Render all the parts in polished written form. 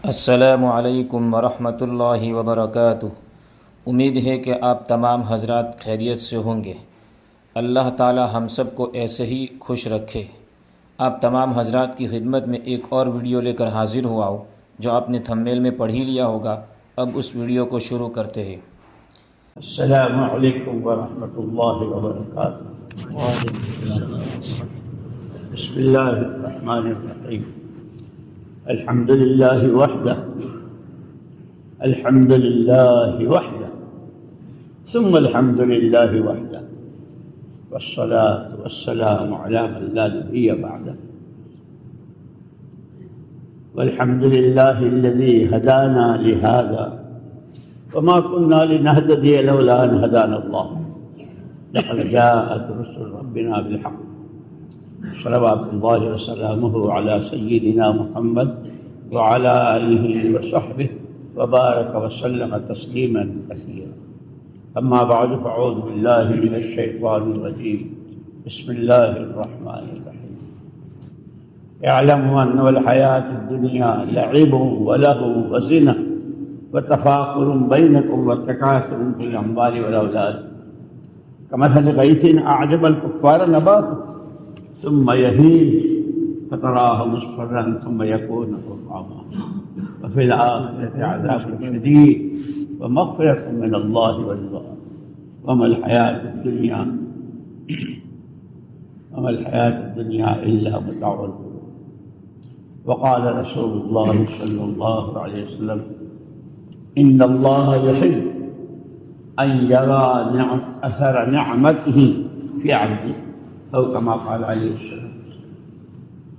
السلام علیکم ورحمۃ اللہ وبرکاتہ۔ امید ہے کہ آپ تمام حضرات خیریت سے ہوں گے۔ اللہ تعالی ہم سب کو ایسے ہی خوش رکھے۔ آپ تمام حضرات کی خدمت میں ایک اور ویڈیو لے کر حاضر ہوا ہوں جو آپ نے تھمبنیل میں پڑھ ہی لیا ہوگا۔ اب اس ویڈیو کو شروع کرتے ہیں۔ السلام علیکم ورحمۃ اللہ وبرکاتہ۔ بسم اللہ الرحمن الرحیم۔ الحمد للہ وحدہ الحمد للہ وحدہ ثم الحمد للہ وحدہ والصلاة والسلام علی من لا نبی بعدہ والحمد للہ الذی ہدانا لہذا وما كنا لنهتدي لولا أن هدانا الله لقد جاءت رسل ربنا بالحق صلوات الله وسلامه على سيدنا محمد وعلى آله وصحبه وبارك وسلم تسليما كثيرا أما بعد فأعوذ بالله من الشيطان الرجيم بسم الله الرحمن الرحيم اعلموا أن الحياة الدنيا لعب وله وزنة وتفاخر بينكم وتكاثر في الأموال والأولاد كمثل غيث أعجب الكفار نباته ثم يهيج فتراه مصفرا ثم يكون حطاما وفي الآخرة عذاب شديد ومغفرة من الله ورضوان وما الحياة الدنيا إلا متاع الغرور وقال رسول الله صلى الله عليه وسلم إن الله يحب أن يرى أثر نعمته في عبده أو كما قال عليه السلام۔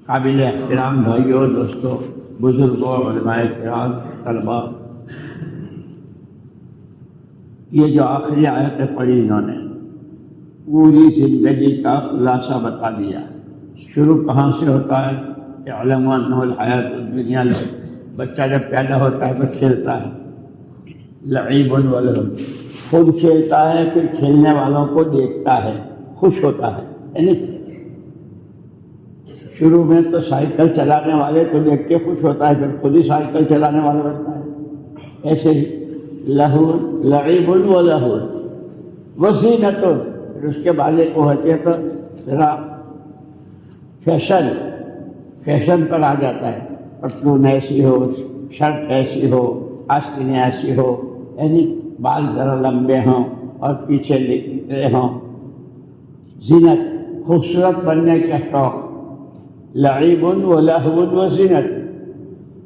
قابل احترام بھائیوں، دوستوں، بزرگوں، علماء کرام، طلباء، یہ جو آخری آیتیں پڑھی انہوں نے پوری زندگی کا خلاصہ بتا دیا۔ شروع کہاں سے ہوتا ہے؟ اعلموا أنه الحیاۃ الدنیا، بچہ جب پیدا ہوتا ہے تو کھیلتا ہے، لعیب ولہو، خود کھیلتا ہے، پھر کھیلنے والوں کو دیکھتا ہے، خوش ہوتا ہے۔ یعنی شروع میں تو سائیکل چلانے والے کو دیکھ کے خوش ہوتا ہے، پھر خود ہی سائیکل چلانے والا بنتا ہے۔ ایسے ہی لہو، لعیب ولہو وزینۃ، پھر اس کے بعد ایک ہوتی ہے تو ذرا فیشن پر آ جاتا ہے، پتلون ایسی ہو، شرٹ ایسی ہو، آستینیں ایسی ہو، یعنی بال ذرا لمبے ہوں اور پیچھے لکھتے ہوں، زینت، خوبصورت بننے کا شوق، لعیب ولہو وزینت۔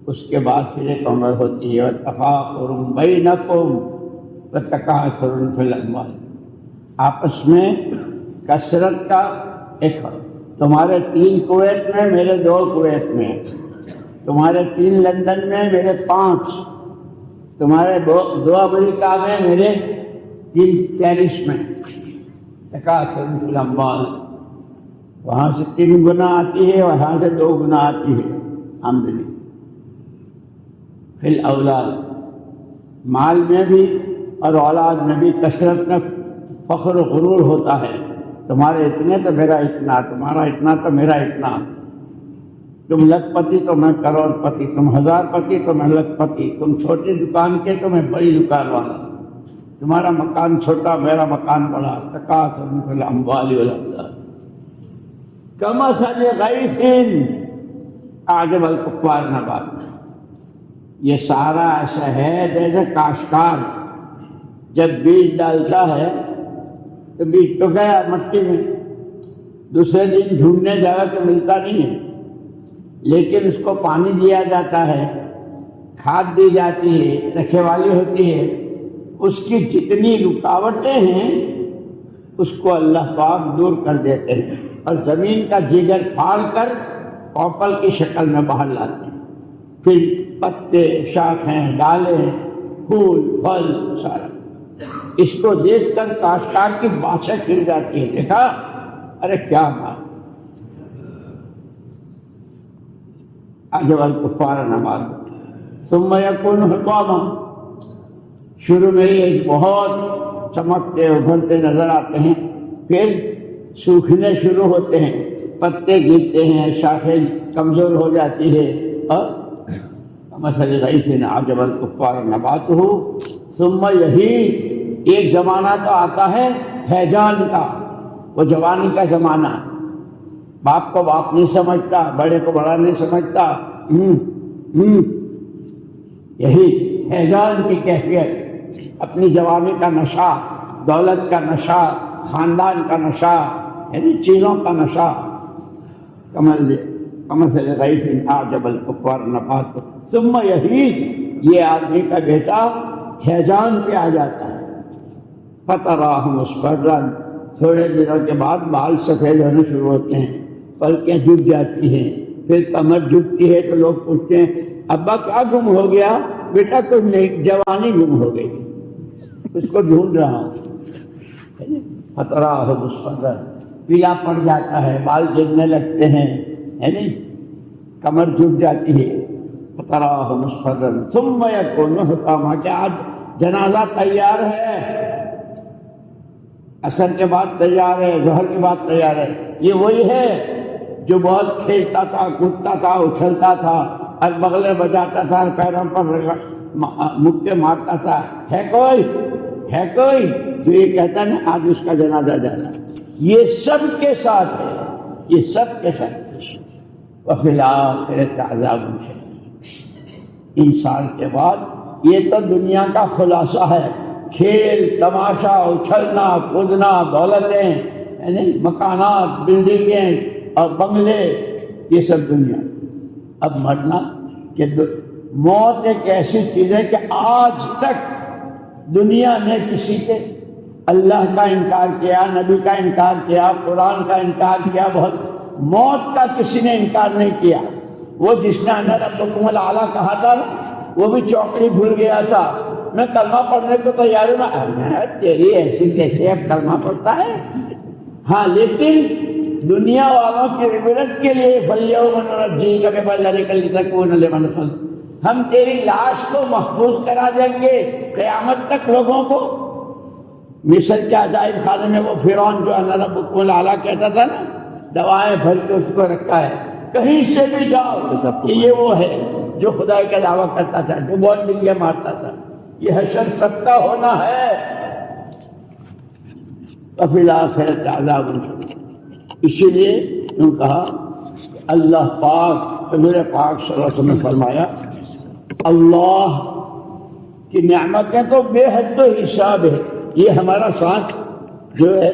اس کے بعد پھر ایک عمر ہوتی ہے وتفاخر بینکم وتکاثر فی الاموال، آپس میں کثرت کا، ایک تمہارے 3 کویت میں، میرے 2 کویت میں، تمہارے 3 لندن میں، میرے 5، تمہارے 2 امریکہ میں، میرے 3 پیرس میں، تکاثر فی الاموال، وہاں سے 3 گنا آتی ہے، وہاں سے 2 گنا آتی ہے آمدنی۔ فی الاولاد، مال میں بھی اور اولاد میں بھی کثرت میں فخر و غرور ہوتا ہے، تمہارے اتنے تو میرا اتنا، تمہارا اتنا تو میرا اتنا، تم لکھ پتی تو میں کروڑ پتی، تم 1000 پتی تو میں لکھ پتی، تم چھوٹی دکان کے تو میں بڑی دکان والا، تمہارا مکان چھوٹا میرا مکان بڑا، تکاثر فی الاموال والاولاد کمثل غیث اعجب الکفار نباتہ۔ یہ سارا ایسا ہے جیسے کاشتکار جب بیج ڈالتا ہے تو بیج تو گیا مٹی میں، دوسرے دن ڈھونڈنے جگہ تو ملتا نہیں ہے، لیکن اس کو پانی دیا جاتا ہے، کھاد دی جاتی ہے، رکھے والی ہوتی ہے، اس کی جتنی رکاوٹیں ہیں اس کو اللہ پاک دور کر دیتے ہیں اور زمین کا جگر پھاڑ کر پوپل کی شکل میں باہر لاتے ہیں، پھر پتے، شاخیں، ڈالیں، پھول، پھل، سارا۔ اس کو دیکھ کر کاشتکار کی باتیں کھل جاتی ہے، دیکھا، ارے کیا بات، اعجب الکفار نباتہ ثم یکون حطاما، شروع میں یہ بہت چمکتے ابھرتے نظر آتے ہیں، پھر سوکھنے شروع ہوتے ہیں، پتے گرتے ہیں، شاخیں کمزور ہو جاتی ہے اور مثل غیث اعجب الکفار نباتہ ثم یہیج، ایک زمانہ تو آتا ہے ہیجان کا، وہ جوانی کا زمانہ، باپ کو باپ نہیں سمجھتا، بڑے کو بڑا نہیں سمجھتا، یہی ہیجان کی کیفیت، اپنی جوانی کا نشہ، دولت کا نشہ، خاندان کا نشہ، یعنی چیزوں کا نشہ، کمثل غیث اعجب الکفار نباتہ ثم یہیج، یہ آدمی کا بیٹا ہیجان پہ آ جاتا ہے، فتراہ مصفرا، تھوڑے دنوں کے بعد بال سفید ہونے شروع ہوتے ہیں، پلکیں جھک جاتی ہیں، پھر کمر جھکتی ہے تو لوگ پوچھتے ہیں ابا کیا گم ہو گیا؟ بیٹا کچھ نہیں، جوانی گم ہو گئی، اس کو ڈھونڈ رہا ہوں۔ فتراہ مصفرا، پیلا پڑ جاتا ہے، بال جھڑنے لگتے ہیں، ہے نہیں، کمر جھک جاتی ہے، فتراہ مصفرا ثم یکون حطاما، کہ آج جنازہ تیار ہے، عصر کے بعد تیار ہے، ظہر کے بعد تیار ہے۔ یہ وہی ہے جو بہت کھیلتا تھا، کودتا تھا، اچھلتا تھا، اور بغلے بجاتا تھا، پیروں پر مکے مارتا تھا، ہے کوئی جو یہ کہتا ہے آج اس کا جنازہ جانا؟ یہ سب کے ساتھ ہے، یہ سب کے ساتھ۔ وفی الآخرۃ عذاب شدید، انسان کے بعد یہ تو دنیا کا خلاصہ ہے، کھیل تماشا، اچھلنا کودنا، دولتیں، یعنی مکانات، بلڈنگیں اور بنگلے، یہ سب دنیا۔ اب مرنا، کہ موت ایک ایسی چیز ہے کہ آج تک دنیا نے کسی کے اللہ کا انکار کیا، نبی کا انکار کیا، قرآن کا انکار کیا، بہت موت کا کسی نے انکار نہیں کیا۔ وہ جس نے انا ربکم الاعلی کہا تھا وہ بھی چوکڑی بھول گیا تھا، میں کلمہ پڑھنے کو تیار ہوں، تیری ایسی کیسے اب کلمہ پڑھتا ہے؟ ہاں، لیکن دنیا والوں کی عبرت کے لیے فَالْيَوْمَ نُنَجِّيكَ بِبَدَنِكَ لِتَكُونَ لِمَنْ خَلْفَكَ، ہم تیری لاش کو محفوظ کرا دیں گے قیامت تک لوگوں کو۔ مصر کے عجائب خانے میں وہ فرعون جو انا ربکم الاعلی کہتا تھا نا، دوائیں بھر کے اس کو رکھا ہے، کہیں سے بھی جاؤ کہ یہ وہ ہے جو خدا کا دعویٰ کرتا تھا، جو بہت ڈنگے مارتا تھا۔ یہ حشر سب کا ہونا ہے۔ وفی الآخرۃ عذاب شدید، اسی لیے انہوں نے کہا اللہ پاک، میرے پاک صلی اللہ علیہ وسلم نے فرمایا اللہ کی نعمتیں تو بے حد و حساب ہے۔ یہ ہمارا سانس جو ہے،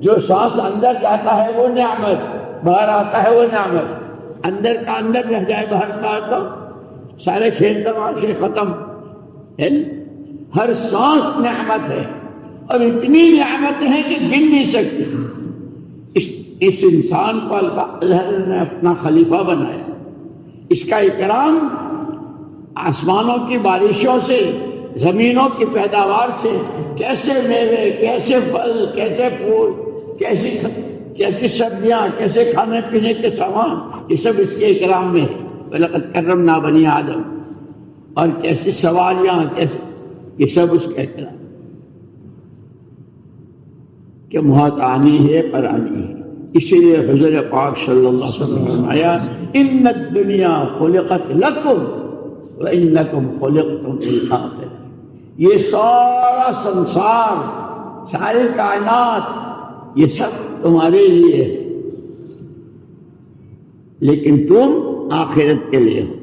جو سانس اندر جاتا ہے وہ نعمت، باہر آتا ہے وہ نعمت، اندر کا اندر رہ جائے، باہر کا تو سارے کھیل تماشے ختم ہے۔ ہر سانس نعمت ہے، اور اتنی نعمت ہے کہ گن نہیں سکتی۔ اس انسان کو اللہ نے اپنا خلیفہ بنایا، اس کا اکرام آسمانوں کی بارشوں سے، زمینوں کی پیداوار سے، کیسے میوے، کیسے پھل، کیسے پھول، کیسی سبزیاں، کیسے کھانے پینے کے سامان، یہ سب اس کے اکرام میں ہے۔ وَلَقَدْ كَرَّمْنَا بَنِي آدم، اور کیسی سواریاں، یہ سب اس کا اکرام، کہ موت آنی ہے پر آنی ہے۔ اسی لیے حضور پاک صلی اللہ علیہ وسلم نے فرمایا ان الدنیا خلقت لکم وانکم خلقتم للآخرہ، یہ سارا سنسار، ساری کائنات، یہ سب تمہارے لیے ہے، لیکن تم آخرت کے لیے ہو۔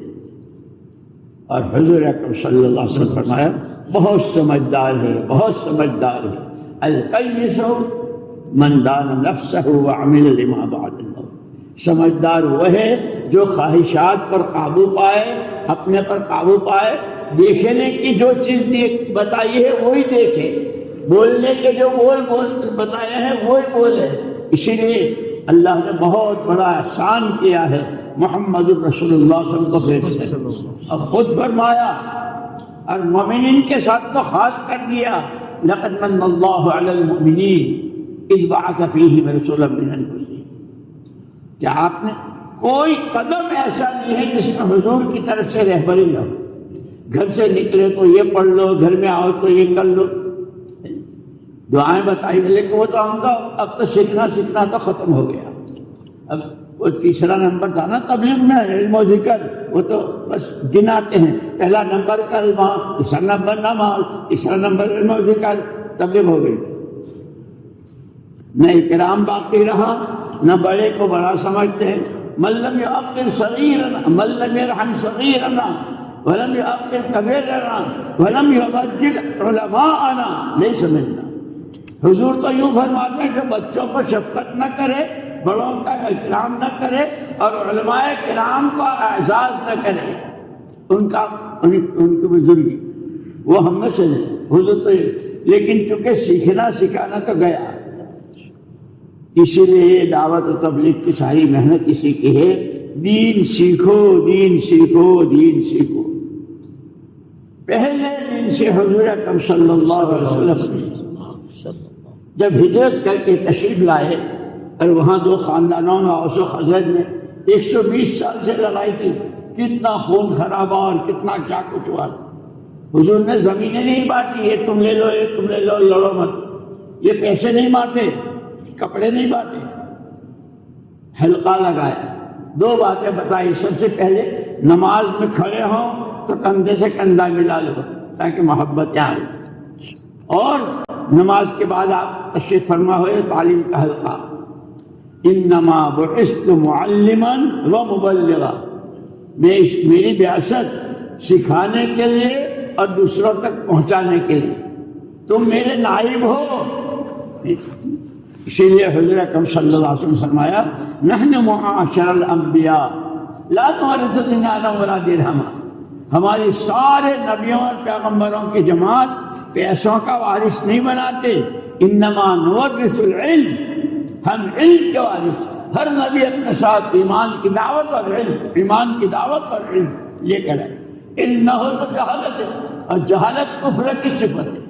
اور حضور اکرم صلی اللہ علیہ وسلم فرمایا بہت سمجھدار ہے، بہت سمجھدار ہے، القیس من دان نفسہ وعمل لما بعد الموت، سمجھدار وہ ہے جو خواہشات پر قابو پائے، اپنے پر قابو پائے، دیکھنے کی جو چیز بتائی ہے وہی دیکھے، بولنے کے جو بول بتائے ہیں وہی بولے۔ اسی لیے اللہ نے بہت بڑا احسان کیا ہے محمد رسول اللہ صلی اللہ علیہ وسلم کو بھیج، اور خود فرمایا، اور مومنین کے ساتھ تو خاص کر دیا، لقد من اللہ علی المؤمنین اذ بعث فیہم رسولا من انفسہم، کہ آپ نے کوئی قدم ایسا نہیں ہے جس میں حضور کی طرف سے رہبری نہ ہو، گھر سے نکلے تو یہ پڑھ لو، گھر میں آؤ تو یہ کر لو، دعائیں بتائی، لیکن وہ تو ہم کا اب تو سیکھنا تو ختم ہو گیا۔ اب وہ تیسرا نمبر تھا نا تبلیغ میں، علم و ذکر، وہ تو بس گناتے ہیں، پہلا نمبر کلمہ، دوسرا نمبر نماز، تیسرا نمبر علم و ذکر، تبلیغ ہو گئی۔ نہ اکرام باقی رہا، نہ بڑے کو بڑا سمجھتے ہیں۔ من لم يعقر صغيرنا، من لم يرحم صغيرنا، ولم يعقر كبيرنا، ولم يبجل علماءنا ليس منا۔ حضور تو یوں فرماتے ہیں کہ بچوں پر شفقت نہ کرے، بڑوں کا اکرام نہ کرے، اور علماء کرام کا اعزاز نہ کرے، ان کی بزرگی، وہ ہم میں سے حضور تو، لیکن چونکہ سیکھنا سکھانا تو گیا، اسی لیے دعوت و تبلیغ کی ساری محنت اسی کی ہے، دین سیکھو، دین سیکھو، دین سیکھو۔ پہلے دن سے حضور اکرم صلی اللہ علیہ وسلم جب ہجرت کر کے تشریف لائے، اور وہاں دو خاندانوں میں، اوس و خزرج میں 120 سال سے لڑائی تھی، کتنا خون خرابہ اور کتنا کیا کچھ ہوا۔ حضور نے زمینیں نہیں بانٹی، یہ تم لے لو، یہ تم لے لو، لڑو مت، یہ پیسے نہیں بانٹے، کپڑے نہیں بانٹے، حلقہ لگایا، دو باتیں بتائی۔ سب سے پہلے نماز میں کھڑے ہوں تو کندھے سے کندھا ملا لو تاکہ محبت آئے، اور نماز کے بعد آپ تشریف فرما ہوئے تعلیم کا حلقہ۔ انما بعثت معلما و مبلغا، میری بعثت سکھانے کے لیے اور دوسروں تک پہنچانے کے لیے، تم میرے نائب ہو۔ اسی لیے حضور اکرم صلی اللہ علیہ وسلم فرمایا نحن معاشر الانبیاء لا نورث دینارا ولا درہما، ہماری سارے نبیوں اور پیغمبروں کی جماعت پیسوں کا وارث نہیں بناتے، انما نورث العلم، ہم علم کے وارث۔ ہر نبی اپنے ساتھ ایمان کی دعوت اور علم، ایمان کی دعوت اور علم لے کر آئے۔ علم نہ ہو تو جہالت ہے، اور جہالت کفر کی صفت ہے،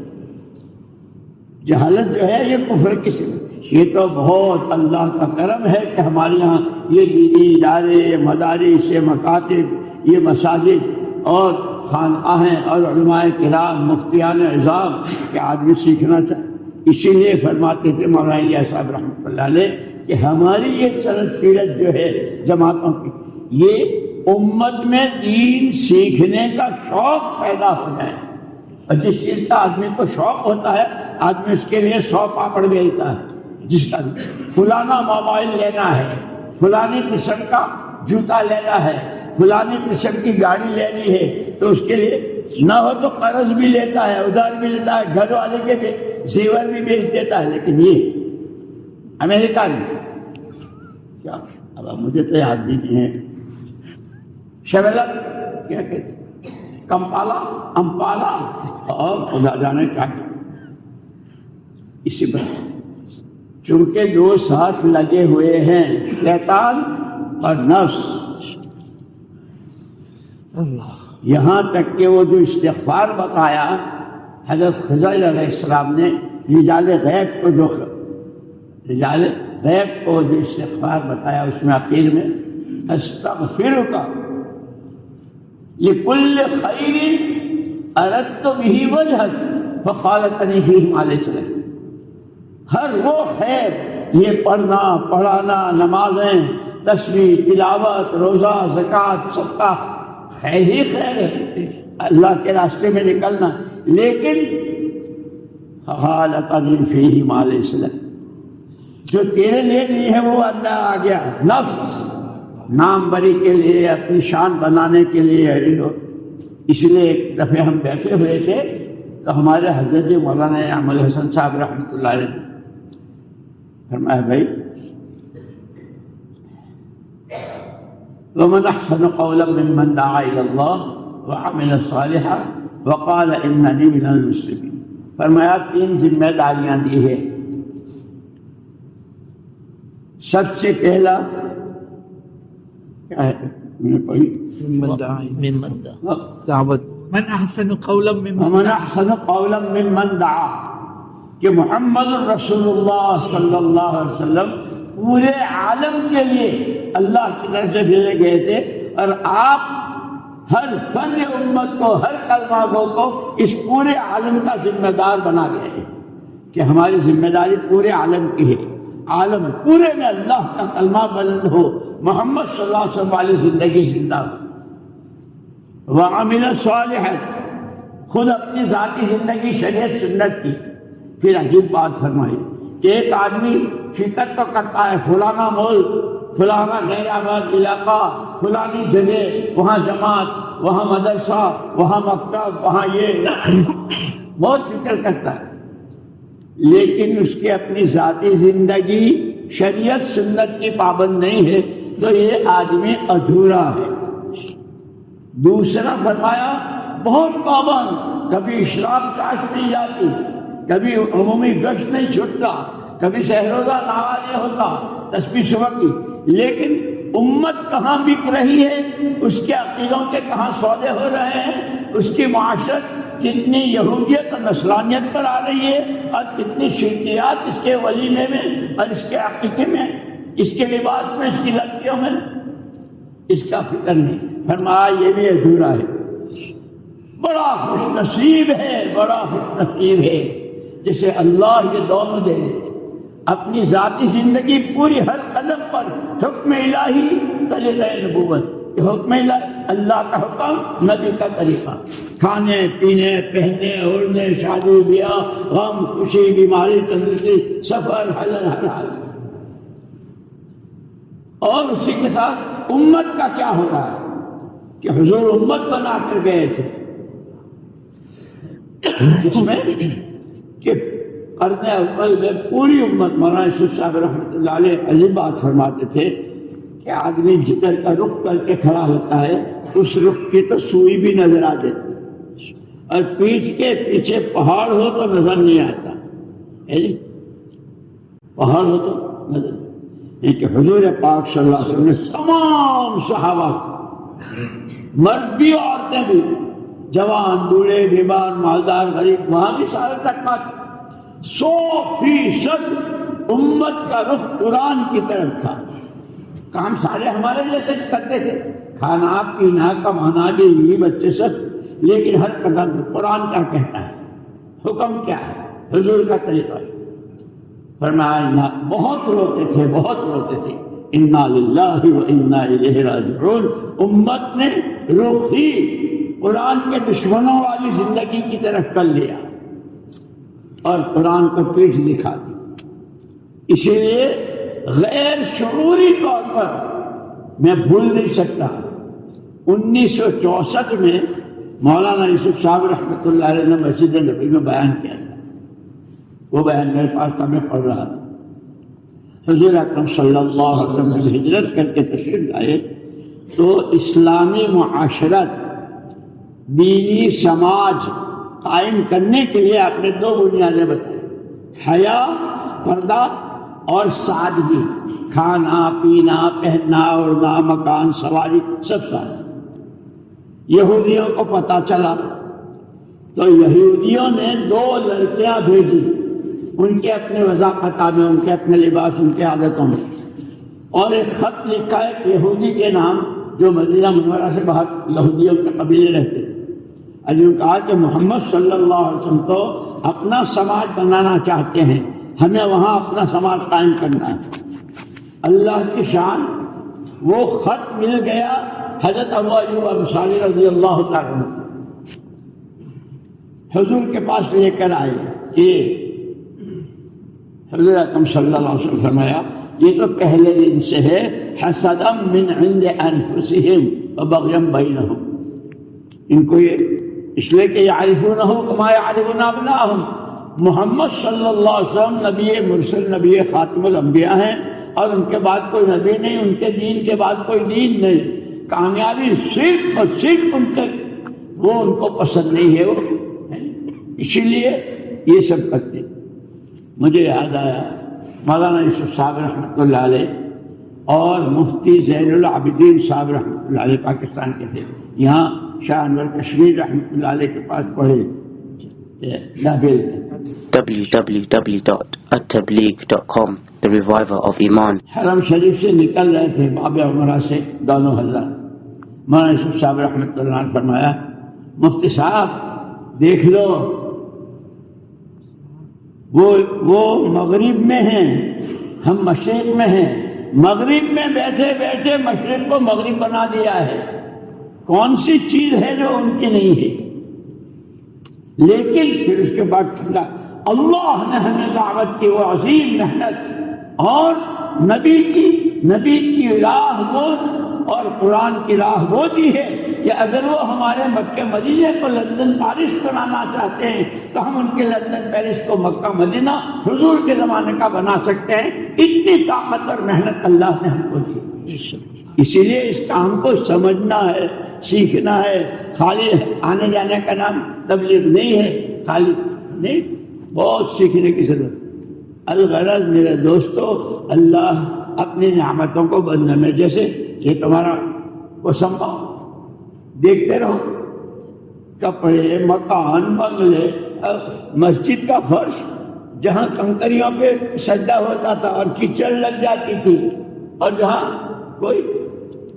جہالت جو ہے یہ کفر کی صفت ہے۔ یہ تو بہت اللہ کا کرم ہے کہ ہمارے یہاں یہ دینی ادارے، مدارس، مکاتب، یہ مساجد اور خانقاہیں اور علماء کرام، مفتیان عظام کہ آدمی سیکھنا چاہے۔ اسی لیے فرماتے تھے مولانا الیاس صاحب رحمۃ اللہ علیہ کہ ہماری یہ چلت پھرت جو ہے جماعتوں کی، یہ امت میں دین سیکھنے کا شوق پیدا ہو جائے، اور جس چیز کا آدمی کو شوق ہوتا ہے آدمی اس کے لیے 100 پاپڑ بیچتا ہے۔ جس کا فلانا موبائل لینا ہے، فلانی قسم کا جوتا لینا ہے، فلانی قسم کی گاڑی لینی ہے، تو اس کے لیے نہ ہو تو قرض بھی لیتا ہے، ادھار بھی لیتا ہے، گھر والے کے بھی زیور بھی بیچ دیتا ہے۔ لیکن یہ امریکہ میں کیا، اب مجھے تو یاد بھی نہیں ہے، شیولت کیا کہتے، کمپالا، امپالا، اور خدا جانے کیا کیا۔ اسی پر چونکہ دو ساتھ لگے ہوئے ہیں، شیطان اور نفس، یہاں تک کہ وہ جو استغفار بتایا حضرت خضر علیہ السلام نے، رجال غیب کو جو استغفار بتایا، اس میں آخر میں استغفرک لکل خیر اردت بہ وجہک فخالطنی فیہ مع السلام، ہر وہ خیر، یہ پڑھنا، پڑھانا، نمازیں، تسبیح، تلاوت، روزہ، زکوٰۃ، صدقہ، خیر ہی خیر ہے، اللہ کے راستے میں نکلنا، لیکن خالطنی فیہ مع السلام، جو تیرے لیے نہیں ہے وہ اندر آ گیا، نفس نام بری کے لیے، اپنی شان بنانے کے لیے۔ اس لیے ایک دفعہ ہم بیٹھے ہوئے تھے تو ہمارے حضرت مولانا احمد حسن صاحب رحمۃ اللہ علیہ فرمایا بھائی وَمَنْ أَحْسَنُ قَوْلًا مِّمَّنْ دَعَا إِلَى اللَّهِ وَعَمِلَ صَالِحًا وَقَالَ إِنَّنِي مِنَ الْمُسْلِمِينَ۔ فرمایا 3 ذمہ داریاں دی ہے۔ سب سے پہلا کیا ہے، میں نے پڑھی، من احسن قولا ممن دعا، کہ محمد الرسول اللہ صلی اللہ علیہ وسلم پورے عالم کے لیے اللہ کی طرف سے بھیجے گئے تھے، اور آپ ہر فرد امت کو، ہر کلمہ گو کو اس پورے عالم کا ذمہ دار بنا گئے ہیں کہ ہماری ذمہ داری پورے عالم کی ہے، عالم پورے میں اللہ کا کلمہ بلند ہو، محمد صلی اللہ علیہ وسلم والی زندگی زندہ ہو. وعمل صالحا، خود اپنی ذاتی زندگی شریعت سنت کی. پھر عجیب بات فرمائی کہ ایک آدمی فکر تو کرتا ہے فلانا ملک، فلانا غیر آباد علاقہ، فلانی جگہ، وہاں جماعت، وہاں مدرسہ، وہاں مکتب، وہاں یہ بہت فکر کرتا ہے، لیکن اس کی اپنی ذاتی زندگی شریعت سنت کی پابند نہیں ہے، تو یہ آدمی ادھورا ہے. دوسرا فرمایا بہت پابند، کبھی اشراق چاش نہیں جاتی، کبھی عمومی گشت نہیں چھوٹتا، کبھی سہروزہ نواز نہیں ہوتا، تسبیح صبح کی، لیکن امت کہاں بک رہی ہے، اس کے عقیدوں کے کہاں سودے ہو رہے ہیں، اس کی معاشرت کتنی یہودیت اور نصرانیت پر آ رہی ہے، اور کتنی شرکیات اس کے ولیمے میں اور اس کے عقیقے میں، اس کے لباس میں، اس کی لڑکیوں میں، اس کا فکر نہیں. فرمایا یہ بھی ادھورا ہے. بڑا خوش نصیب ہے، بڑا خوش نصیب ہے جسے اللہ یہ دونوں دے دے. اپنی ذاتی زندگی پوری ہر قدم پر حکم الہی، طریقہ نبوت، حکم الہی، اللہ کا حکم، نبی کا طریقہ، کھانے پینے، پہننے اوڑھنے، شادی بیاہ، غم خوشی، بیماری تندرستی، سفر، حلل ہر حال. اور اسی کے ساتھ امت کا کیا ہو رہا ہے کہ حضور امت بنا کر گئے تھے، جس میں کہ قرن اول میں پوری امت. مولانا یوسف صاحب رحمۃ اللہ علیہ عجیب بات فرماتے تھے کہ آدمی جدھر کا رخ کر کے کھڑا ہوتا ہے اس رخ کی تو سوئی بھی نظر آ جاتی، اور پیٹھ کے پیچھے پہاڑ ہو تو نظر نہیں آتا ہے جی، پہاڑ ہو تو نظر نہیں. کہ حضور پاک صلی اللہ علیہ وسلم نے تمام صحابہ، مرد بھی عورتیں بھی، جوان بوڑھے بیمار مالدار غریب، وہاں بھی سارے طبقات، 100% امت کا رخ قرآن کی طرف تھا. کام سارے ہمارے جیسے کرتے تھے، کھانا پینا کمانا بیوی بچے سب، لیکن ہر قدم قرآن کیا کہتا ہے، حکم کیا ہے، حضور کا طریقہ. فرمایا بہت روتے تھے، بہت روتے تھے. انا للہ و انا الیہ راجعون. امت نے رخ ہی قرآن کے دشمنوں والی زندگی کی طرف کر لیا اور قرآن کو پیٹھ دکھا دی. اسی لیے غیر شعوری طور پر میں بھول نہیں سکتا 1964 میں مولانا یوسف صاحب رحمۃ اللہ علیہ نے مسجد نبی میں بیان کیا تھا. وہ بیان میرے پاس تھا، میں پڑھ رہا تھا. حضور اکرم صلی اللہ علیہ وسلم نے ہجرت کر کے تشریف لائے تو اسلامی معاشرت، دینی سماج قائم کرنے کے لیے آپ نے 2 بنیادیں بتائیں، حیا، پردہ، اور سادگی، کھانا پینا پہننا اوڑھنا مکان سواری سب سادہ. یہودیوں کو پتہ چلا تو یہودیوں نے 2 لڑکیاں بھیجی، ان کے اپنے وضاقتہ میں، ان کے اپنے لباس، ان کے عادتوں میں، اور ایک خط لکھا ہے یہودی کے نام جو مدینہ منورہ سے باہر یہودیوں کے قبیلے رہتے تھے. انہوں نے کہا کہ محمد صلی اللہ علیہ وسلم تو اپنا سماج بنانا چاہتے ہیں، ہمیں وہاں اپنا سماج قائم کرنا ہے. اللہ کی شان، وہ خط مل گیا حضرت ابو ایوب انصاری رضی اللہ تعالیٰ عنہ، حضور کے پاس لے کر آئے کہ حضور اکرم صلی اللہ علیہ وسلم فرمایا یہ تو پہلے دن سے ہے، حسدا من عند انفسہم وبغیا بینہم. ان کو یہ اس لیے کہ یعرفونہ کما یعرفون ابناءہم. محمد صلی اللہ علیہ وسلم نبی مرسل، نبی خاتم الانبیاء ہیں، اور ان کے بعد کوئی نبی نہیں، ان کے دین کے بعد کوئی دین نہیں. کامیابی صرف اور صرف ان کے، وہ ان کو پسند نہیں ہے، وہ اسی لیے یہ سب کرتے. مجھے یاد آیا مولانا یوسف صاحب رحمۃ اللہ علیہ اور مفتی زین العابدین صاحب رحمۃ اللہ علیہ پاکستان کے تھے، یہاں شاہ انور کشمیر رحمۃ اللہ علیہ کے پاس پڑھے www.attableek.com The Reviver of Iman. حرم شریف سے نکل رہے تھے باب عمرہ سے دونوں حضرات. مولانا یوسف صاحب رحمۃ اللہ نے فرمایا مفتی صاحب دیکھ لو، وہ مغرب میں ہیں، ہم مشرق میں ہیں، مغرب میں بیٹھے بیٹھے مشرق کو مغرب بنا دیا ہے. کون سی چیز ہے جو ان کی نہیں ہے؟ لیکن پھر اس کے بعد ٹھنڈا اللہ نے ہمیں دعوت کی وہ عظیم محنت اور نبی کی راہ وہ اور قرآن کی راہ وہ دی ہے کہ اگر وہ ہمارے مکہ مدینے کو لندن پیرس بنانا چاہتے ہیں تو ہم ان کے لندن پیرس کو مکہ مدینہ حضور کے زمانے کا بنا سکتے ہیں. اتنی طاقت اور محنت اللہ نے ہم کو دی. اسی لیے اس کام کو سمجھنا ہے، سیکھنا ہے. خالی آنے جانے کا نام تبلیغ نہیں ہے، خالی نہیں، بہت سیکھنے کی ضرورت. الغرض میرے دوستو، اللہ اپنی نعمتوں کو بندنے میں، جیسے یہ تمہارا کوسمبا دیکھتے رہو، کپڑے، مکان، بنگلے، مسجد کا فرش جہاں کنکریوں پہ سجدہ ہوتا تھا اور کیچڑ لگ جاتی تھی اور جہاں کوئی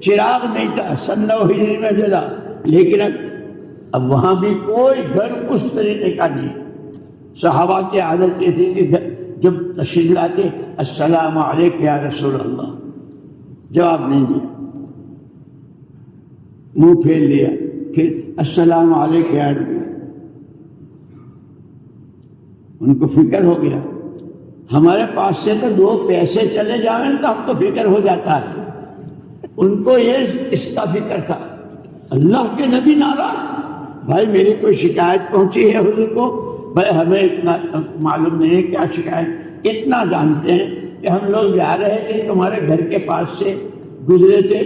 چراغ نہیں تھا، سن 9 ہجری میں جلا، لیکن اب وہاں بھی کوئی گھر اس طریقے کا نہیں. صحابہ کی عادت یہ تھی کہ جب تشریف لاتے السلام علیکم یا رسول اللہ، جواب نہیں دیا، منہ پھیر لیا، پھر السلام علیکم یا رسول اللہ. ان کو فکر ہو گیا، ہمارے پاس سے تو 2 پیسے چلے جائیں تو ہم کو فکر ہو جاتا ہے، ان کو یہ اس کا فکر تھا. اللہ کے نبی ناراض، بھائی میری کوئی شکایت پہنچی ہے حضور کو؟ بھائی ہمیں اتنا معلوم نہیں ہے کیا شکایت، اتنا جانتے ہیں کہ ہم لوگ جا رہے تھے تمہارے گھر کے پاس سے گزرے تھے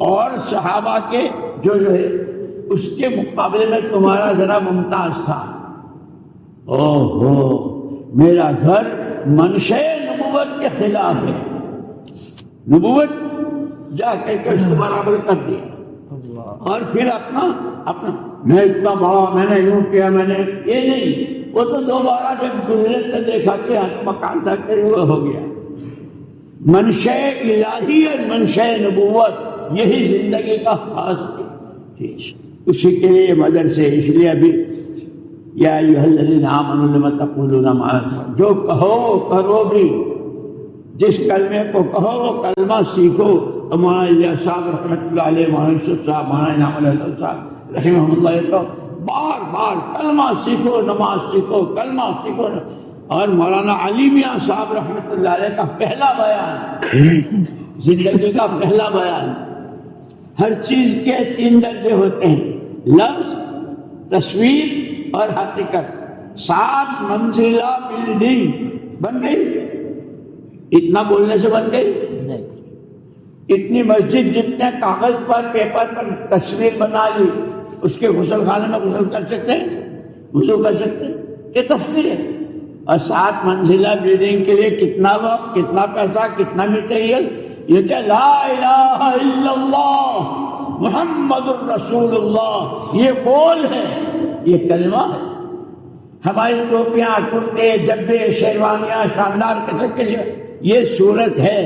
اور صحابہ کے جو ہے اس کے مقابلے میں تمہارا ذرا ممتاز تھا. اوہو، میرا گھر منشے نبوت کے خلاف ہے، نبوت جا کر کے اس کو برابر کر دیا. اور پھر اپنا میں اتنا بڑا، میں نے یوں کیا، میں نے یہ نہیں. وہ تو دوبارہ جب گزرے تو دیکھا کہ مکان تھا کہ وہ ہو گیا. منشے الہی اور منشے نبوت یہی زندگی کا خاص تھی. اسی کے لیے مدرسے، اس لیے ابھی یا ایھا الذین آمنوا لم تقولون ما لا تفعلون، جو کہو وہ کرو بھی، جس کلمے کو کہو وہ کلمہ سیکھو. مولانا الیاس صاحب رحمۃ اللہ علیہ، مولانا یوسف صاحب، مولانا انعام الحسن صاحب رحمہ اللہ، تو بار بار کلمہ سیکھو، نماز سیکھو، کلمہ سیکھو. اور مولانا علی میاں صاحب رحمۃ اللہ علیہ کا پہلا بیان، زندگی کا پہلا بیان، ہر چیز کے 3 درجے ہوتے ہیں، لفظ، تصویر اور حقیقت. 7 منزلہ بلڈنگ بن گئی، اتنا بولنے سے بن گئی. اتنی مسجد جتنے کاغذ پر، پیپر پر تصویر بنا لی، اس کے غسل خانے میں غسل کر سکتے ہیں، وضو کر سکتے ہیں، یہ تصویر ہے. اور 7 منزلہ بلڈنگ کے لیے کتنا وقت، کتنا پیسہ، کتنا مٹیریل. یہ کیا لا الہ الا اللہ محمد الرسول اللہ، یہ قول ہے، یہ کلمہ ہے. ہماری ٹوپیاں، کرتے، جبے، شیروانیاں شاندار قسم کے لیے یہ صورت ہے.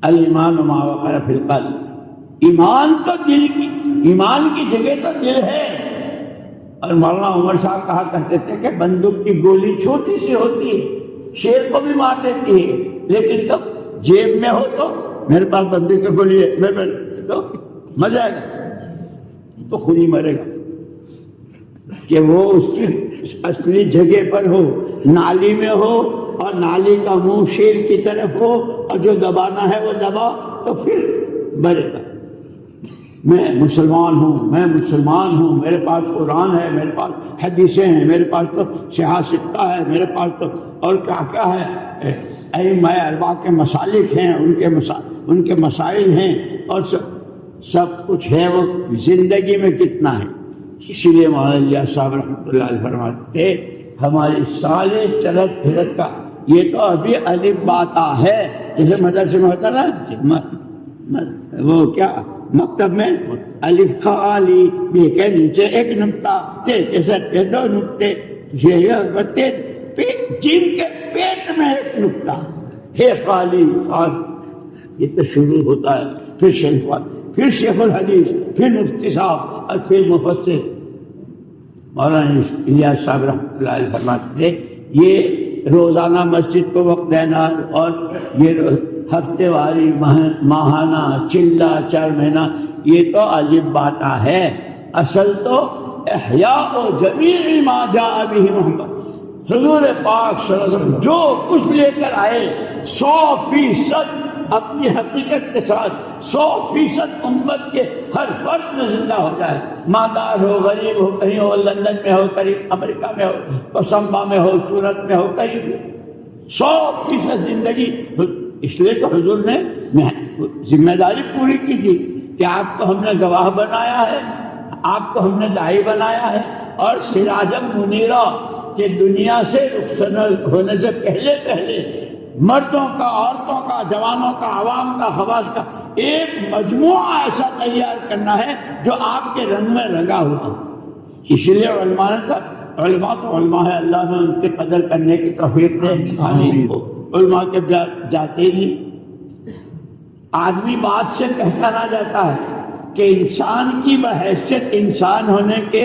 الایمان ما وقر فی القلب، ایمان تو دل کی، ایمان کی جگہ تو دل ہے. اور مولانا عمر صاحب کہا کرتے تھے کہ بندوق کی گولی چھوٹی سی ہوتی ہے، شیر کو بھی مار دیتی ہے، لیکن کب جیب میں ہو تو میرے پاس بندوق کی گولی ہے، میں تو مر جائے گا، تو خود ہی مرے گا. کہ وہ اس کی اصلی جگہ پر ہو، نالی میں ہو، اور نالی کا منہ شیر کی طرف ہو، اور جو دبانا ہے وہ دبا تو پھر مرے گا. میں مسلمان ہوں، میں مسلمان ہوں، میرے پاس قرآن ہے، میرے پاس حدیثیں ہیں، میرے پاس تو صحیح ستہ ہے، میرے پاس تو اور کیا کیا ہے، ائمہ اربعہ کے مسالک ہیں، ان کے مسائل ہیں، اور سب کچھ ہے. وہ زندگی میں کتنا ہے. اسی لیے مولانا الیاس صاحب رحمۃ اللہ علیہ فرماتے تھے ہماری سالے چلت پھرت کا یہ تو ابھی الف باتا ہے. جیسے مدرسے میں ہوتا نا وہ کیا مکتب میں الف خالی بے کے نیچے ایک نقطہ، تے کے سر پہ 2 نقطے، جن کے پیٹ میں 1 نقطہ ہے خالی. یہ تو شروع ہوتا ہے. پھر شیخ الحدیث، پھر مفتی صاحب، اور پھر مفسر. مولانا الیاس صاحب رحمۃ اللہ علیہ فرماتے تھے یہ روزانہ مسجد کو وقت دینا اور یہ ہفتے واری ماہانہ چلہ 4 مہینہ، یہ تو عجیب بات ہے۔ اصل تو احیاء جمیع ما جاء بہ محمد، حضور پاک صلی اللہ علیہ وسلم جو کچھ لے کر آئے 100% اپنی حقیقت کے ساتھ 100% امت کے ہر فرد میں زندہ ہو جائے، مادار ہو، غریب ہو، کہیں ہو، لندن میں ہو، قریب امریکہ میں ہو، پسمبا میں ہو، سورت میں ہو، کہیں بھی 100% زندگی۔ اس لیے تو حضور نے ذمہ داری پوری کی تھی کہ آپ کو ہم نے گواہ بنایا ہے، آپ کو ہم نے داعی بنایا ہے، اور سراجم منیرا کہ دنیا سے رخصت ہونے سے پہلے مردوں کا، عورتوں کا، جوانوں کا، عوام کا، خواص کا ایک مجموعہ ایسا تیار کرنا ہے جو آپ کے رنگ میں رنگا ہوا۔ اسی لیے علماء تو علماء ہے، اللہ نے ان کی قدر کرنے کی توفیق دے۔ علماء کے جاتے نہیں، آدمی بات سے پہچانا جاتا ہے کہ انسان کی بحیثیت انسان ہونے کے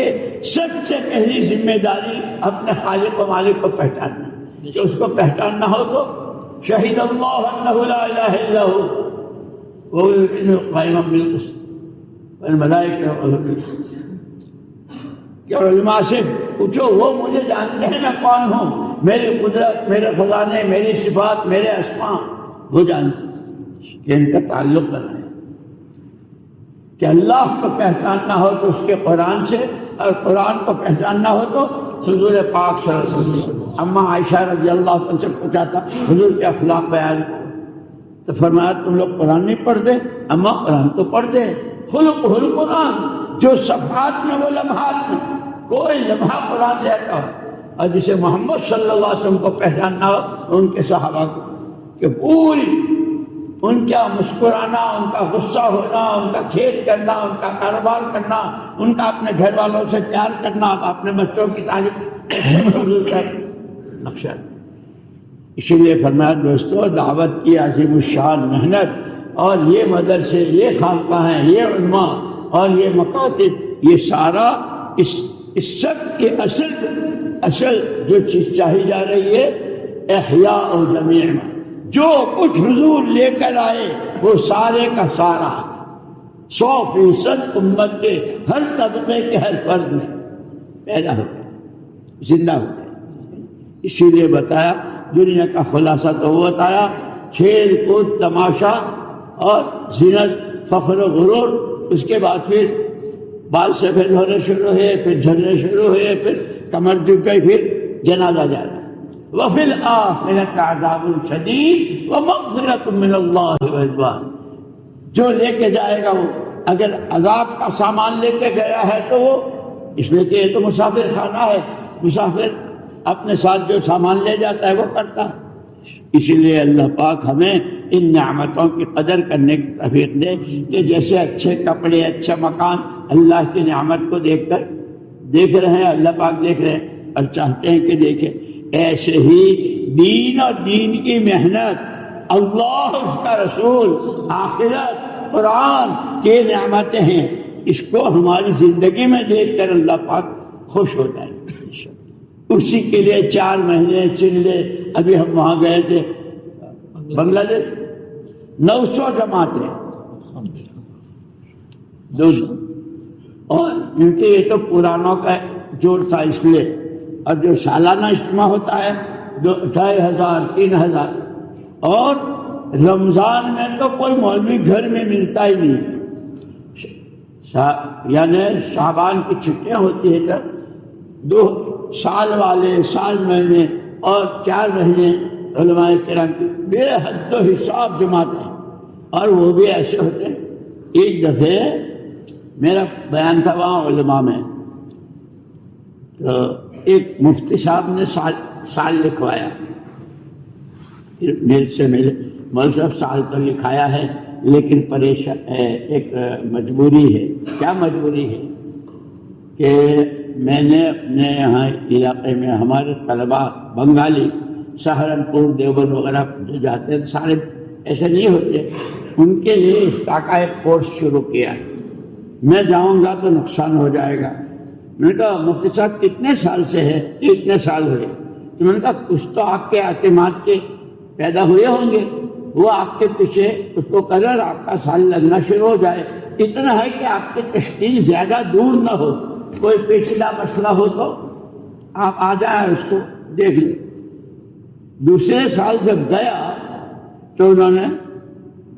سب سے پہلی ذمہ داری اپنے خالق و مالک کو پہچاننا، کہ اس کو پہچاننا ہو تو شہید اللہ انہ لا الہ الا ہو وهو قائم بالقسط والملائکہ کہ علماء سے پوچھو وہ مجھے جانتے ہیں میں کون ہوں، میری قدرت، میرے خزانے، میری صفات، میرے اسماء، وہ جانتے ہیں کہ ان کا تعلق کرنا ہے۔ کہ اللہ کو پہچاننا ہو تو اس کے قرآن سے، اور قرآن کو پہچاننا ہو تو حضور پاک صلی اللہ علیہ وسلم۔ اما عائشہ رضی اللہ عنہ سے پوچھا تھا حضور کے اخلاق بیان کرو، تو فرمایا تم لوگ قرآن نہیں پڑھتے؟ اما قرآن تو پڑھتے، خلق القرآن، جو صفحات میں وہ لمحات میں کوئی لمحہ قرآن رہتا ہو، اور جسے محمد صلی اللہ علیہ وسلم کو پہچاننا ہو ان کے صحابہ کو، کہ پوری ان کا مسکرانا، ان کا غصہ ہونا، ان کا کھیل کرنا، ان کا کاروبار کرنا، ان کا اپنے گھر والوں سے پیار کرنا، اپنے بچوں کی تعلیم کا نقشہ۔ اسی لیے فرمایا دوستو دعوت کی عظیم الشان محنت، اور یہ مدرسے، یہ خانقاہیں، یہ علماء اور یہ مکاتب، یہ سارا اس سب کے اصل جو چیز چاہی جا رہی ہے احیاء و جمیع میں، جو کچھ حضور لے کر آئے وہ سارے کا سارا 100% امت کے ہر طبقے کے ہر فرد میں پیدا ہو گئے، زندہ ہو گئے۔ اسی لیے بتایا دنیا کا خلاصہ تو وہ بتایا، کھیل کود، تماشا اور زینت، فخر و غرور، اس کے بعد پھر بال سفید ہونے شروع ہوئے، پھر جھڑنے شروع ہوئے، پھر کمر جھک گئی، پھر جنازہ جا رہا۔ وفی الآخرۃ عذاب شدید ومغفرۃ من اللہ ورضوان، جو لے کے جائے گا وہ اگر عذاب کا سامان لے کے گیا ہے تو وہ، اس لیے کہ یہ تو مسافر خانہ ہے، مسافر اپنے ساتھ جو سامان لے جاتا ہے وہ کرتا ہے۔ اسی لیے اللہ پاک ہمیں ان نعمتوں کی قدر کرنے کی توفیق دے کہ جیسے اچھے کپڑے، اچھا مکان اللہ کی نعمت کو دیکھ رہے ہیں، اللہ پاک دیکھ رہے ہیں اور چاہتے ہیں کہ دیکھیں، ایسے ہی دین اور دین کی محنت، اللہ، اس کا رسول، آخرت، قرآن کی نعمتیں ہیں، اس کو ہماری زندگی میں دیکھ کر اللہ پاک خوش ہو جائے۔ اسی کے لیے 4 مہینے چلے، ابھی ہم وہاں گئے تھے بنگلہ دیش، 900 جماعتیں، اور کیونکہ یہ تو پرانوں کا جوڑ تھا اس لیے، اور جو سالانہ اجتماع ہوتا ہے 2500 3000، اور رمضان میں تو کوئی مولوی گھر میں ملتا ہی نہیں، یعنی شعبان کی چھٹیاں ہوتی ہے تو 2 سال والے، سال مہینے اور 4 مہینے علماء کرام کی بے حد و حساب جماعتیں، اور وہ بھی ایسے ہوتے ہیں۔ ایک دفعہ میرا بیان تھا وہاں علماء میں، تو ایک مفتی صاحب نے سال لکھوایا، میرے سے ملے، مول صاحب سال تو لکھایا ہے لیکن پریشان ہے، ایک مجبوری ہے۔ کیا مجبوری ہے؟ کہ میں نے اپنے یہاں علاقے میں ہمارے طلباء بنگالی سہارنپور، دیوبند وغیرہ جو جاتے ہیں سارے ایسے نہیں ہوتے، ان کے لیے اس کا ایک کورس شروع کیا ہے۔ میں جاؤں گا تو نقصان ہو جائے گا۔ میں نے کہا مفتی صاحب کتنے سال سے ہے؟ اتنے سال ہوئے۔ تو میں نے کہا کچھ تو آپ کے اعتماد کے پیدا ہوئے ہوں گے، وہ آپ کے پیچھے اس کو کرر آپ کا سال لگنا شروع ہو جائے، اتنا ہے کہ آپ کی تشکیل زیادہ دور نہ ہو، کوئی پیچیدہ مسئلہ ہو تو آپ آ جائیں اس کو دیکھ لیں۔ دوسرے سال جب گیا تو انہوں نے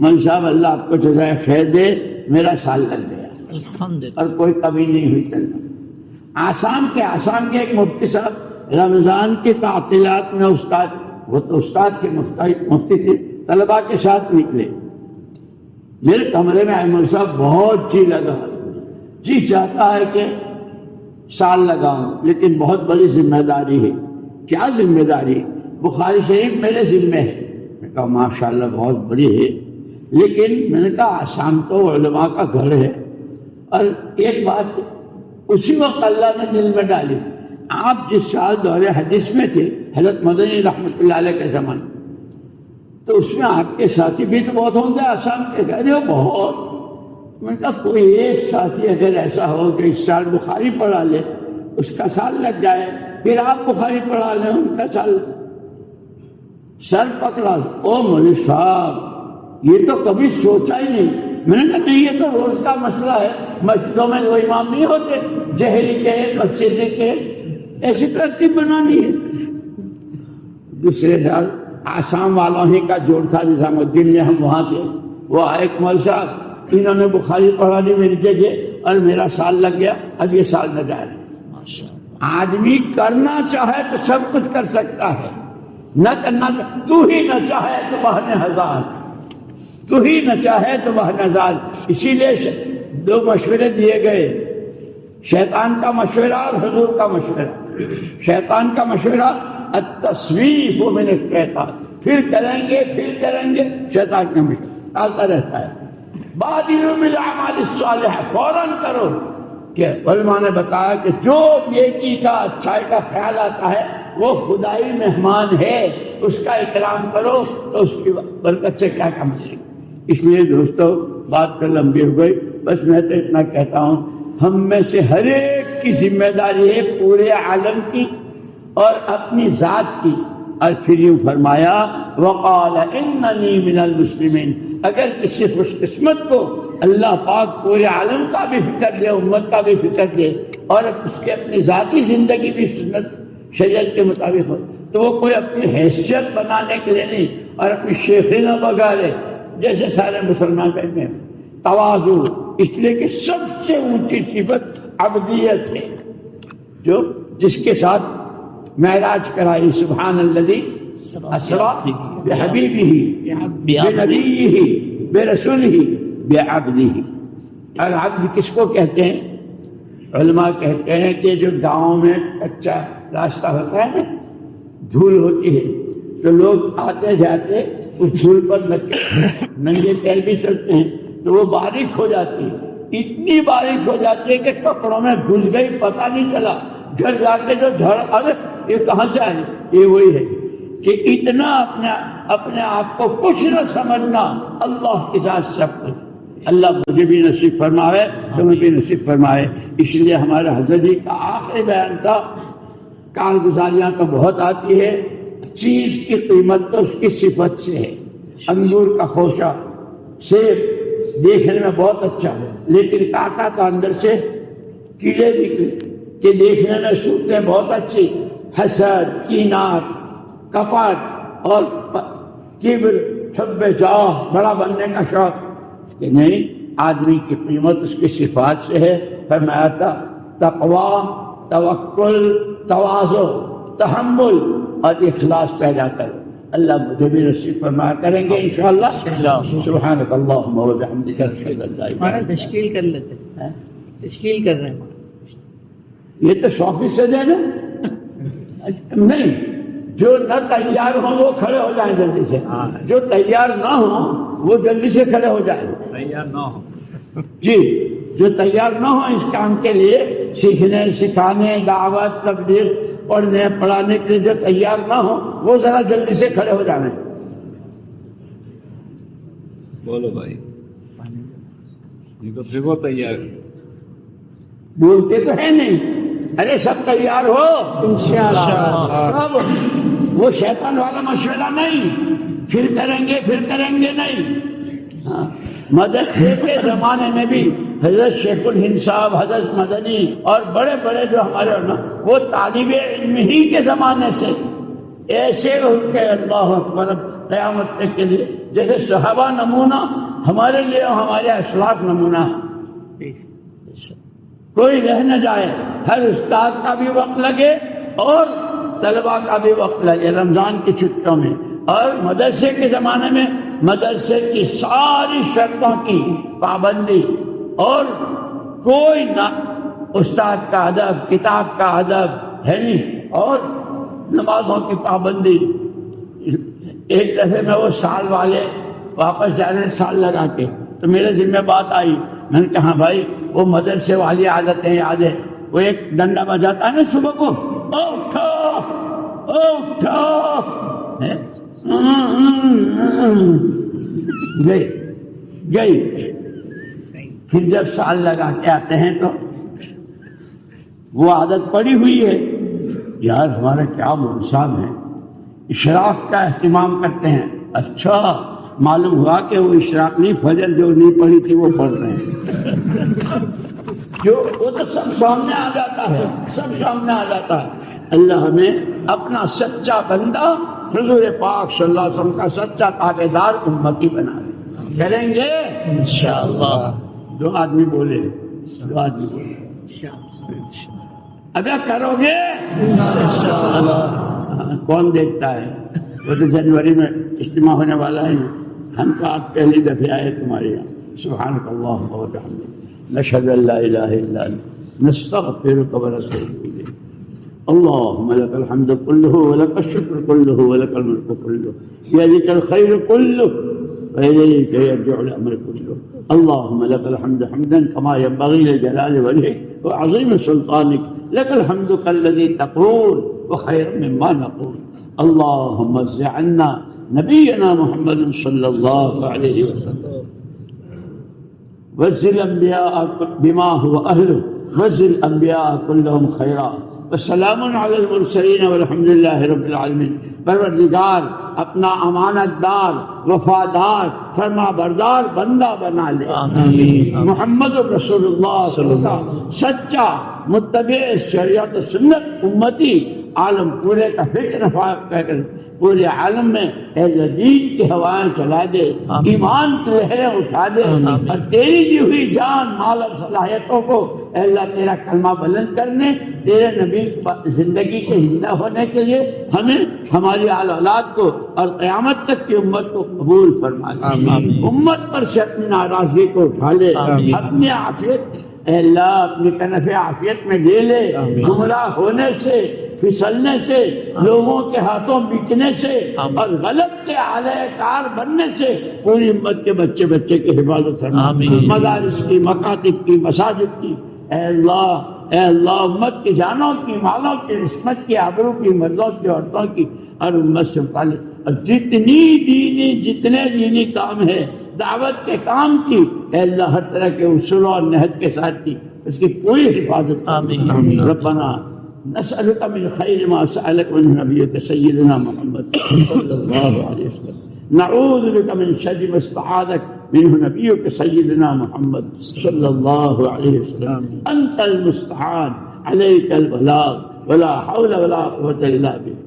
مول صاحب اللہ آپ کو جزائے خیر دے، میرا سال لگ گیا الحمدللہ۔ اور کوئی کمی نہیں ہوئی چلنا۔ آسام کے ایک مفتی صاحب رمضان کی تعطیلات میں استاد، وہ تو استاد کے مفتی تھے، طلباء کے ساتھ نکلے، میرے کمرے میں مول صاحب بہت جی لگا، جی چاہتا ہے کہ سال لگاؤں، لیکن بہت بڑی ذمہ داری ہے۔ کیا ذمہ داری؟ بخاری شریف میرے ذمہ ہے۔ میں کہا ماشاءاللہ بہت بڑی ہے، لیکن میں نے کہا آسام تو علماء کا گھر ہے، اور ایک بات اسی وقت اللہ نے دل میں ڈالی، آپ جس سال دور حدیث میں تھے حضرت مدنی رحمۃ اللہ علیہ کے زمانے، تو اس میں آپ کے ساتھی بھی تو بہت ہوں گے آسام کے، کہہ رہے ہو بہت۔ میں نے کہا کوئی ایک ساتھی اگر ایسا ہو کہ اس سال بخاری پڑھا لے، اس کا سال لگ جائے، پھر آپ بخاری پڑھا لیں، ان کا سال۔ سر پکڑا، او مولوی صاحب یہ تو کبھی سوچا ہی نہیں۔ میں نے کہا نہیں، یہ تو روز کا مسئلہ ہے، مسجدوں میں وہ امام نہیں ہوتے، جہری کے مسجد کے، ایسی ترتیب بنانی ہے۔ دوسرے سال آسام والوں ہی کا جوڑ تھا، نظام الدین میں ہم وہاں تھے، وہ آئے مول صاحب، انہوں نے بخاری پڑھا لی میری جگہ، اور میرا سال لگ گیا، اب یہ سال نہ جائے۔ آدمی کرنا چاہے تو سب کچھ کر سکتا ہے، نہ کرنا تو ہی نہ چاہے تو بہانے ہزار، تو ہی نہ چاہے تو بہانے ہزار۔ اسی لیے دو مشورے دیے گئے، شیطان کا مشورہ اور حضور کا مشورہ۔ شیطان کا مشورہ التصویف من الشیطان، پھر کریں گے شیطان کا مشورہ ڈالتا رہتا ہے۔ بادروا بالاعمال الصالحہ، فوراً کرو۔ کہ علماء نے بتایا کہ جو نیکی کا اچھائی کا خیال آتا ہے وہ خدائی مہمان ہے، اس کا اکرام کرو تو اس کی برکت سے کیا کام ہے۔ اس لیے دوستو بات تو لمبی ہو گئی، بس میں تو اتنا کہتا ہوں، ہم میں سے ہر ایک کی ذمہ داری ہے پورے عالم کی اور اپنی ذات کی۔ اور پھر یوں فرمایا وقال اننی من المسلمین، اگر کسی خوش قسمت کو اللہ پاک پورے عالم کا بھی فکر دے، امت کا بھی فکر دے، اور اس کے اپنی ذاتی زندگی بھی سنت شریعت کے مطابق ہو، تو وہ کوئی اپنی حیثیت بنانے کے لیے نہیں اور اپنی شیخی نہ بگاڑے، جیسے سارے مسلمان کہتے ہیں۔ تواضع، اس لیے کہ سب سے اونچی صفت عبدیت ہے، جو جس کے ساتھ معراج کرائی، سبحان الذی اسری بحبیبہ بنبیہ برسولہ بعبدہ۔ اور عبد کس کو کہتے ہیں؟ علماء کہتے ہیں کہ جو گاؤں میں کچا راستہ ہوتا ہے نا، دھول ہوتی ہے، تو لوگ آتے جاتے اس دھول پر ننگے پیر بھی چلتے ہیں، تو وہ باریک ہو جاتی ہے، اتنی باریک ہو جاتی ہے کہ کپڑوں میں گھس گئی، پتہ نہیں چلا، گھر جا کے جو ارے یہ کہاں سے آئی، یہ وہی ہے کہ اتنا اپنے آپ کو کچھ نہ سمجھنا، اللہ کے ساتھ سب کچھ۔ اللہ مجھے بھی نصیب فرمائے، تمہیں بھی نصیب فرمائے۔ اس لیے ہمارے حضرت جی کا آخری بیان تھا، کارگزاریاں تو بہت آتی ہے، چیز کی قیمت تو اس کی صفت سے ہے۔ انگور کا خوشہ، سیب دیکھنے میں بہت اچھا ہے، لیکن کاٹا تو اندر سے کیڑے نکلے کہ دیکھنے میں صورتیں بہت اچھی، حسد، کینات، کپٹ اور کبر، حب جاہ، بڑا بننے کا شوق، کہ نہیں، آدمی کی قیمت اس کی صفات سے ہے۔ فرمایا تھا تقوی، توکل، تواضع، تحمل اور اخلاص پیدا کرو۔ اللہ مجھے بھی نصیب فرمایا کریں گے انشاءاللہ۔ سبحانک اللہم و بحمدک اشہد ان لا الہ الا انت۔ تشکیل کر لیتے ہیں، تشکیل کر رہے ہیں، یہ تو 100% ہے نا؟ نہیں، جو نہ تیار ہوں وہ کھڑے ہو جائیں جلدی سے، جو تیار نہ ہوں وہ جلدی سے کھڑے ہو جائیں۔ تیار نہ ہو جی، جو تیار نہ ہو اس کام کے لیے، سیکھنے، سکھانے، دعوت، تبلیغ، پڑھنے پڑھانے کے لیے جو تیار نہ ہو وہ ذرا جلدی سے کھڑے ہو جائیں۔ بولو بھائی، یہ تو تیار، بولتے تو ہے نہیں، ارے سب تیار ہو انشاءاللہ. اب وہ شیطان والا مشورہ نہیں، پھر کریں گے نہیں. ہاں، مدرسے کے زمانے میں بھی حضرت شیخ الہند صاحب، حضرت مدنی اور بڑے بڑے جو ہمارے علماء، وہ طالب علم ہی کے زمانے سے ایسے ہو کے اللہ اکبر قیامت تک کے لیے، جیسے صحابہ نمونہ ہمارے لیے، ہمارے اسلاف نمونہ. کوئی رہ نہ جائے، ہر استاد کا بھی وقت لگے اور طلباء کا بھی وقت لگے رمضان کی چھٹیوں میں. اور مدرسے کے زمانے میں مدرسے کی ساری شرطوں کی پابندی، اور کوئی نہ استاد کا ادب، کتاب کا ادب ہے نہیں، اور نمازوں کی پابندی. ایک دفعہ میں وہ سال والے واپس جا رہے ہیں سال لگا کے، تو میرے ذہن میں بات آئی. میں نے کہا بھائی وہ مدرسے والی عادتیں یاد ہے، وہ ایک ڈنڈا بجاتا ہے نا صبح کو، اٹھو گئی. پھر جب سال لگا کے آتے ہیں تو وہ عادت پڑی ہوئی ہے. یار ہمارا کیا صاحب ہے، اشراق کا اہتمام کرتے ہیں. اچھا معلوم ہوا کہ وہ اشراق نہیں، فجر جو نہیں پڑھی تھی وہ پڑھ رہے ہیں. جو وہ تو سب سامنے آ جاتا ہے، سب سامنے آ جاتا ہے. اللہ ہمیں اپنا سچا بندہ، حضور پاک صلی اللہ علیہ وسلم کا سچا تابعدار امتی بنا دے. کریں گے انشاءاللہ. دو آدمی بولے، ابھی کرو گے کون دیکھتا ہے؟ وہ تو جنوری میں اجتماع ہونے والا ہے. ہم تو آج پہلی دفعہ آئے تمہارے یہاں. سبحانک اللہم و بحمدک، نشہد ان لا الہ الا انت، نستغفرک و نتوب الیک. اللہم لک الحمد کلہ ولک الشکر کلہ ولک الملک کلہ بیدک الخیر کلہ وإلیک یرجع الامر کلہ. اللہم لک الحمد حمدا کما ینبغی لجلال وجہک وعظیم سلطانک. لک الحمد کالذی تقول وخیر مما نقول. اللہم اجز عنا نبینا محمد صلی اللہ علیہ وسلم وزل الانبیاء بما هو اہلہ وزل الانبیاء کلہم خیرا وسلام علی المرسلین والحمد للہ رب العالمین. پروردگار اپنا امانت دار، وفادار، فرما بردار بندہ بنا لے. محمد رسول اللہ صلی اللہ علیہ وسلم سچا متبع شریعت و سنت امتی، عالم پورے کا فکر کر پورے عالم میں اہل دین کی ہوائیں چلا دے، ایمان کی لہریں اٹھا دے، اور تیری دی ہوئی جان مال اور صلاحیتوں کو اے اللہ تیرا کلمہ بلند کرنے، تیرے نبی زندگی کے زندہ ہونے کے لیے ہمیں، ہماری آل اولاد کو اور قیامت تک کی امت کو قبول فرما لے. امت پر سے اپنی ناراضگی کو اٹھا لے، اپنی عافیت اے اللہ اپنی کنف عافیت میں لے لے. گمراہ ہونے سے، پھسلنے سے، لوگوں کے ہاتھوں بکنے سے اور غلط کے اعلی کار بننے سے پوری امت کے بچے کی حفاظت فرما. مدارس کی، مکاتب کی، مساجد کی اے اللہ امت کی جانوں کی، مالوں کی، عصمت کی، آبرو کی، مردوں کی، عورتوں کی، اور امت سے متعلق اور جتنے دینی کام ہے، دعوت کے کام کی اے اللہ ہر طرح کے اصولوں اور نہج کے ساتھ کی اس کی پوری حفاظت. ربنا نسألك من خير ما سألك منه نبيك سيدنا محمد صلى الله عليه وسلم، نعوذ بك من شر ما استعاذك منه نبيك سيدنا محمد صلى الله عليه وسلم. أنت المستعان، عليك البلاغ، ولا حول ولا قوة إلا بك.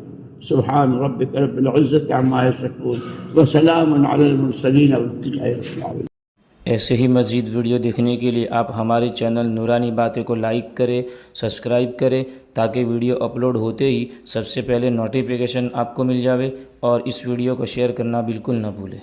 سبحان ربك رب العزة عما يصفون وسلام على المرسلين والحمد لله رب العالمين. ایسے ہی مزید ویڈیو دیکھنے کے لیے آپ ہمارے چینل نورانی باتیں کو لائک کریں، سبسکرائب کریں، تاکہ ویڈیو اپلوڈ ہوتے ہی سب سے پہلے نوٹیفیکیشن آپ کو مل جاوے، اور اس ویڈیو کو شیئر کرنا بالکل نہ بھولیں.